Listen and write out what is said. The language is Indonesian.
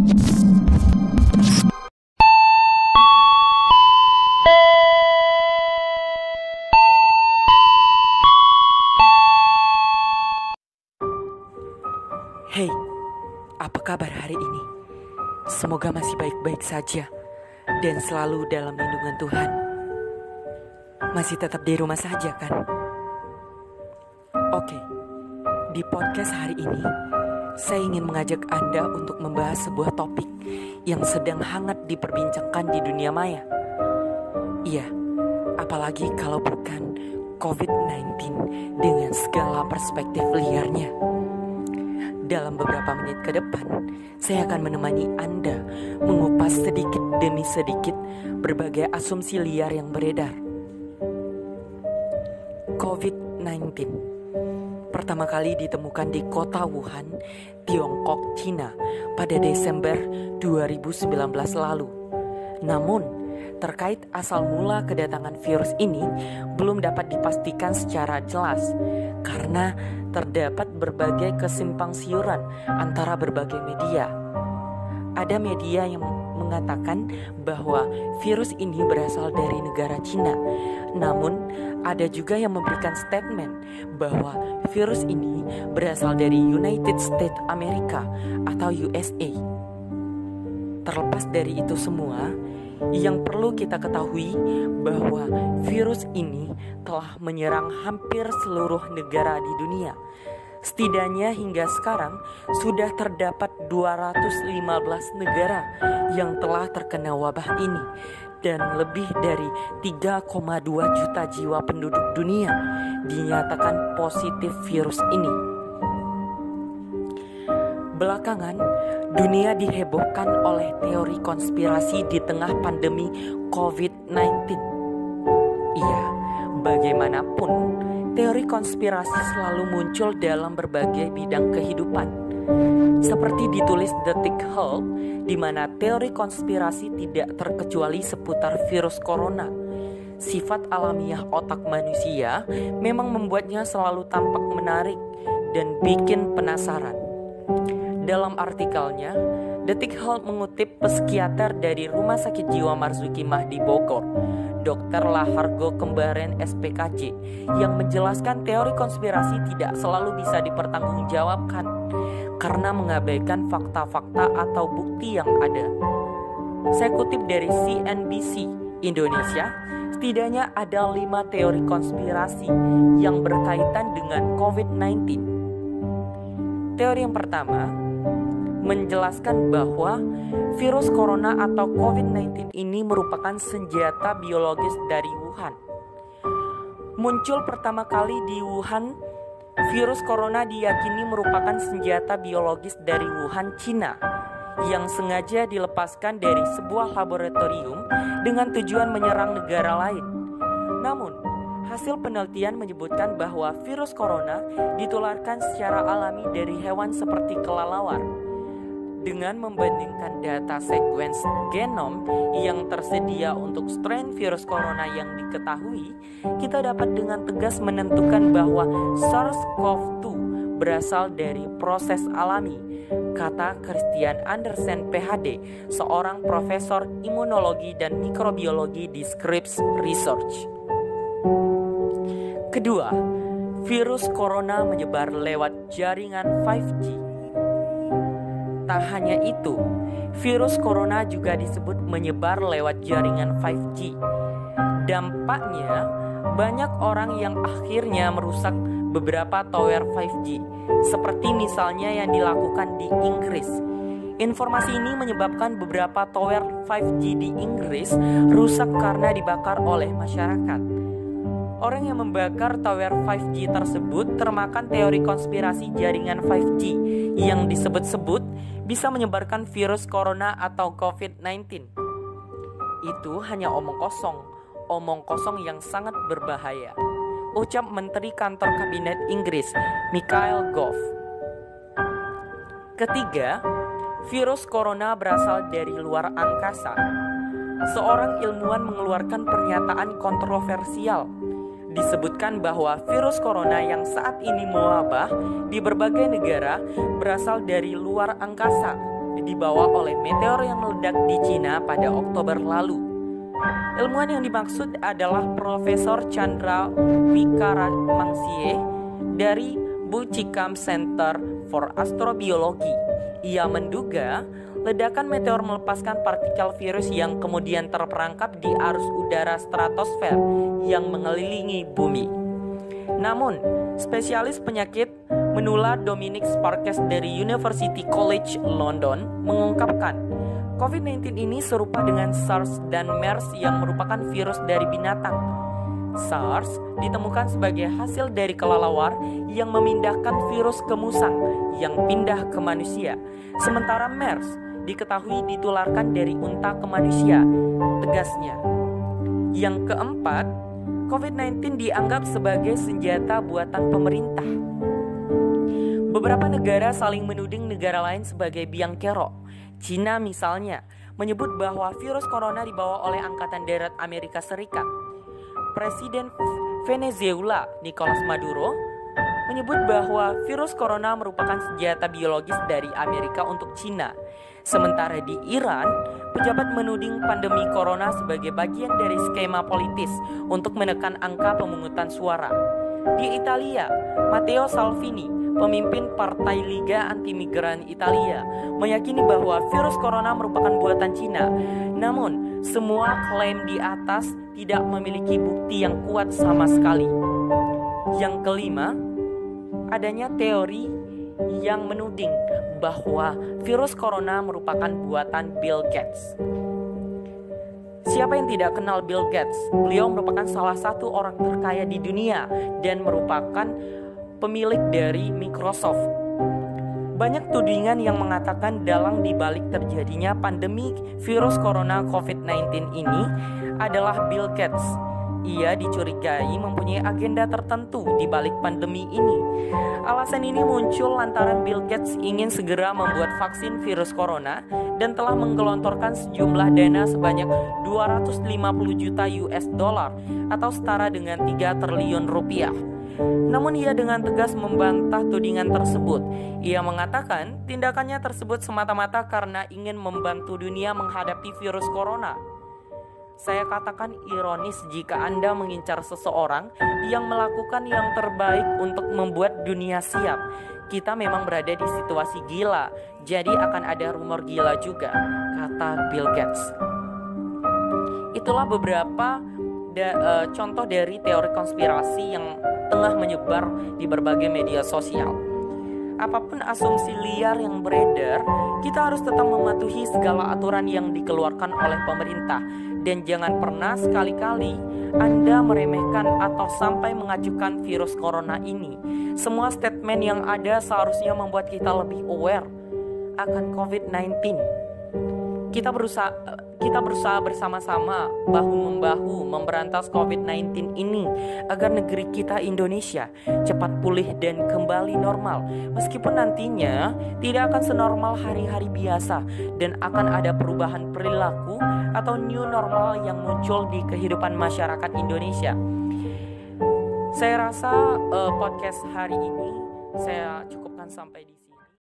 Hey, apa kabar hari ini? Semoga masih baik-baik saja dan selalu dalam lindungan Tuhan. Masih tetap di rumah saja kan? Oke, di podcast hari ini saya ingin mengajak Anda untuk membahas sebuah topik yang sedang hangat diperbincangkan di dunia maya. Iya, apalagi kalau bukan COVID-19 dengan segala perspektif liarnya. Dalam beberapa menit ke depan, saya akan menemani Anda mengupas sedikit demi sedikit berbagai asumsi liar yang beredar. COVID-19 pertama kali ditemukan di kota Wuhan, Tiongkok, Cina pada Desember 2019 lalu. Namun, terkait asal mula kedatangan virus ini belum dapat dipastikan secara jelas karena terdapat berbagai kesimpang siuran antara berbagai media. Ada media yang mengatakan bahwa virus ini berasal dari negara Cina. Namun, ada juga yang memberikan statement bahwa virus ini berasal dari United States Amerika atau USA. Terlepas dari itu semua, yang perlu kita ketahui bahwa virus ini telah menyerang hampir seluruh negara di dunia. Setidaknya hingga sekarang sudah terdapat 215 negara yang telah terkena wabah ini dan lebih dari 3,2 juta jiwa penduduk dunia dinyatakan positif virus ini. Belakangan, dunia dihebohkan oleh teori konspirasi di tengah pandemi COVID-19. Iya, bagaimanapun, teori konspirasi selalu muncul dalam berbagai bidang kehidupan. Seperti ditulis Detik Health, di mana teori konspirasi tidak terkecuali seputar virus corona. Sifat alamiah otak manusia memang membuatnya selalu tampak menarik dan bikin penasaran. Dalam artikelnya, Detik Health mengutip psikiater dari Rumah Sakit Jiwa Marzuki Mahdi Bogor, Dr. Lahargo Kembaren SPKJ, yang menjelaskan teori konspirasi tidak selalu bisa dipertanggungjawabkan karena mengabaikan fakta-fakta atau bukti yang ada. Saya kutip dari CNBC Indonesia, setidaknya ada 5 teori konspirasi yang berkaitan dengan COVID-19. Teori yang pertama menjelaskan bahwa virus corona atau COVID-19 ini merupakan senjata biologis dari Wuhan. Muncul pertama kali di Wuhan, virus corona diyakini merupakan senjata biologis dari Wuhan, Cina, yang sengaja dilepaskan dari sebuah laboratorium dengan tujuan menyerang negara lain. Namun, hasil penelitian menyebutkan bahwa virus corona ditularkan secara alami dari hewan seperti kelelawar. Dengan membandingkan data sekuens genom yang tersedia untuk strain virus corona yang diketahui, kita dapat dengan tegas menentukan bahwa SARS-CoV-2 berasal dari proses alami, kata Christian Andersen PhD, seorang profesor imunologi dan mikrobiologi di Scripps Research. Kedua, virus corona menyebar lewat jaringan 5G. Tak hanya itu, virus corona juga disebut menyebar lewat jaringan 5G. Dampaknya, banyak orang yang akhirnya merusak beberapa tower 5G, seperti misalnya yang dilakukan di Inggris. Informasi ini menyebabkan beberapa tower 5G di Inggris rusak karena dibakar oleh masyarakat. Orang yang membakar tower 5G tersebut termakan teori konspirasi jaringan 5G yang disebut-sebut bisa menyebarkan virus corona atau COVID-19. Itu hanya omong kosong yang sangat berbahaya, ucap Menteri Kantor Kabinet Inggris, Michael Gove. Ketiga, virus corona berasal dari luar angkasa. Seorang ilmuwan mengeluarkan pernyataan kontroversial. Disebutkan bahwa virus corona yang saat ini mewabah di berbagai negara berasal dari luar angkasa dibawa oleh meteor yang meledak di Cina pada Oktober lalu. Ilmuwan yang dimaksud adalah Profesor Chandra Wickramansyah dari Buchikam Center for Astrobiology. Ia menduga ledakan meteor melepaskan partikel virus yang kemudian terperangkap di arus udara stratosfer yang mengelilingi bumi. Namun, spesialis penyakit menular Dominic Sparks dari University College London mengungkapkan, COVID-19 ini serupa dengan SARS dan MERS yang merupakan virus dari binatang. SARS ditemukan sebagai hasil dari kelelawar yang memindahkan virus ke musang yang pindah ke manusia. Sementara MERS diketahui ditularkan dari unta ke manusia, tegasnya. Yang keempat, COVID-19 dianggap sebagai senjata buatan pemerintah. Beberapa negara saling menuding negara lain sebagai biang kerok. Cina misalnya menyebut bahwa virus corona dibawa oleh Angkatan Darat Amerika Serikat. Presiden Venezuela Nicolas Maduro menyebut bahwa virus corona merupakan senjata biologis dari Amerika untuk Cina. Sementara di Iran, pejabat menuding pandemi corona sebagai bagian dari skema politis untuk menekan angka pemungutan suara. Di Italia, Matteo Salvini, pemimpin Partai Liga Anti-Migran Italia, meyakini bahwa virus corona merupakan buatan Cina. Namun, semua klaim di atas tidak memiliki bukti yang kuat sama sekali. Yang kelima, adanya teori yang menuding bahwa virus corona merupakan buatan Bill Gates. Siapa yang tidak kenal Bill Gates? Beliau merupakan salah satu orang terkaya di dunia dan merupakan pemilik dari Microsoft. Banyak tudingan yang mengatakan dalang dibalik terjadinya pandemi virus corona COVID-19 ini adalah Bill Gates. Ia dicurigai mempunyai agenda tertentu di balik pandemi ini. Alasan ini muncul lantaran Bill Gates ingin segera membuat vaksin virus corona dan telah menggelontorkan sejumlah dana sebanyak 250 juta US dollar atau setara dengan 3 triliun rupiah. Namun ia dengan tegas membantah tudingan tersebut. Ia mengatakan tindakannya tersebut semata-mata karena ingin membantu dunia menghadapi virus corona. Saya katakan ironis jika Anda mengincar seseorang yang melakukan yang terbaik untuk membuat dunia siap. Kita memang berada di situasi gila, jadi akan ada rumor gila juga, kata Bill Gates. Itulah beberapa contoh dari teori konspirasi yang tengah menyebar di berbagai media sosial. Apapun asumsi liar yang beredar, kita harus tetap mematuhi segala aturan yang dikeluarkan oleh pemerintah. Dan jangan pernah sekali-kali Anda meremehkan atau sampai mengajukan virus corona ini. Semua statement yang ada seharusnya membuat kita lebih aware akan COVID-19. Kita berusaha bersama-sama bahu-membahu memberantas COVID-19 ini agar negeri kita Indonesia cepat pulih dan kembali normal. Meskipun nantinya tidak akan senormal hari-hari biasa dan akan ada perubahan perilaku atau new normal yang muncul di kehidupan masyarakat Indonesia. Saya rasa podcast hari ini saya cukupkan sampai di